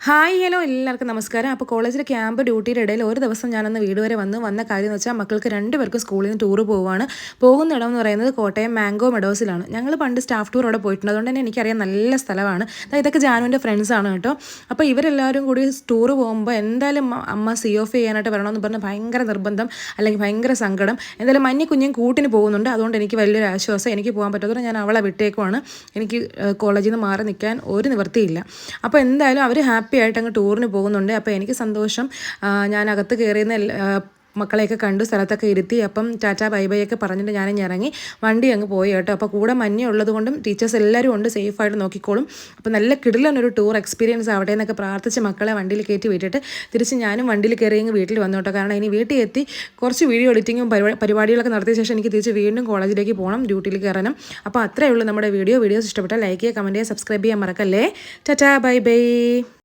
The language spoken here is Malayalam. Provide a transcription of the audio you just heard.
ഹായ് ഹലോ എല്ലാവർക്കും നമസ്കാരം. അപ്പോൾ കോളേജിലെ ക്യാമ്പ് ഡ്യൂട്ടിയുടെ ഇടയിൽ ഒരു ദിവസം ഞാനന്ന് വീട് വരെ വന്ന കാര്യം എന്ന് വെച്ചാൽ മക്കൾക്ക് രണ്ടുപേർക്കും സ്കൂളിൽ നിന്ന് ടൂർ പോവുകയാണ്. പോകുന്ന ഇടം എന്ന് പറയുന്നത് കോട്ടയം മാംഗോ മെഡോസിലാണ്. ഞങ്ങൾ പണ്ട് സ്റ്റാഫ് ടൂർ അവിടെ പോയിട്ടുണ്ട്. അതുകൊണ്ട് തന്നെ എനിക്കറിയാം നല്ല സ്ഥലമാണ്. ഇതൊക്കെ ജാനുവിൻ്റെ ഫ്രണ്ട്സാണ് കേട്ടോ. അപ്പോൾ ഇവരെല്ലാവരും കൂടി ടൂർ പോകുമ്പോൾ എന്തായാലും അമ്മ സി ഓഫ് ചെയ്യാനായിട്ട് വരണമെന്ന് പറഞ്ഞ് ഭയങ്കര നിർബന്ധം അല്ലെങ്കിൽ ഭയങ്കര സങ്കടം. എന്തായാലും മഞ്ഞ കുഞ്ഞും കൂട്ടിന് പോകുന്നുണ്ട്. അതുകൊണ്ട് എനിക്ക് വലിയൊരു ആശ്വാസം. എനിക്ക് പോകാൻ പറ്റാത്തതുകൊണ്ട് ഞാൻ അവളെ വിട്ടേക്കുവാണ്. എനിക്ക് കോളേജിൽ നിന്ന് മാറി നിൽക്കാൻ ഒരു നിവൃത്തിയില്ല. അപ്പോൾ എന്തായാലും അവർ ഹാപ്പി ആയിട്ട് അങ്ങ് ടൂറിന് പോകുന്നുണ്ട്. അപ്പോൾ എനിക്ക് സന്തോഷം. ഞാൻ അകത്ത് കയറിയുന്ന മക്കളെയൊക്കെ കണ്ടു, സ്ഥലത്തൊക്കെ ഇരുത്തി. അപ്പം ടാറ്റാ ബൈ ബൈ ഒക്കെ പറഞ്ഞിട്ട് ഞാനിങ്ങ് ഇറങ്ങി വണ്ടി അങ്ങ് പോയി കേട്ടോ. അപ്പോൾ കൂടെ മഞ്ഞ ഉള്ളത് കൊണ്ടും ടീച്ചേഴ്സ് എല്ലാവരും ഉണ്ട്, സേഫായിട്ട് നോക്കിക്കോളും. അപ്പോൾ നല്ല കിടിലനൊരു ടൂർ എക്സ്പീരിയൻസ് ആവട്ടെ എന്നൊക്കെ പ്രാർത്ഥിച്ച് മക്കളെ വണ്ടിയിൽ കയറ്റി വിട്ടിട്ട് തിരിച്ച് ഞാനും വണ്ടിയിൽ കയറി അങ്ങ് വീട്ടിൽ വന്നു കേട്ടോ. കാരണം ഇനി വീട്ടിൽ എത്തി കുറച്ച് വീഡിയോ എഡിറ്റിങ്ങും പരിപാടികളൊക്കെ നടത്തിയ ശേഷം എനിക്ക് തിരിച്ച് വീണ്ടും കോളേജിലേക്ക് പോകണം, ഡ്യൂട്ടിയിൽ കയറണം. അപ്പോൾ അത്രയേ ഉള്ളൂ നമ്മുടെ വീഡിയോസ് ഇഷ്ടപ്പെട്ടാൽ ലൈക്ക് ചെയ്യുക, കമൻറ്റ് ചെയ്യുക, സബ്സ്ക്രൈബ് ചെയ്യാൻ മറക്കല്ലേ. Tata bye bye.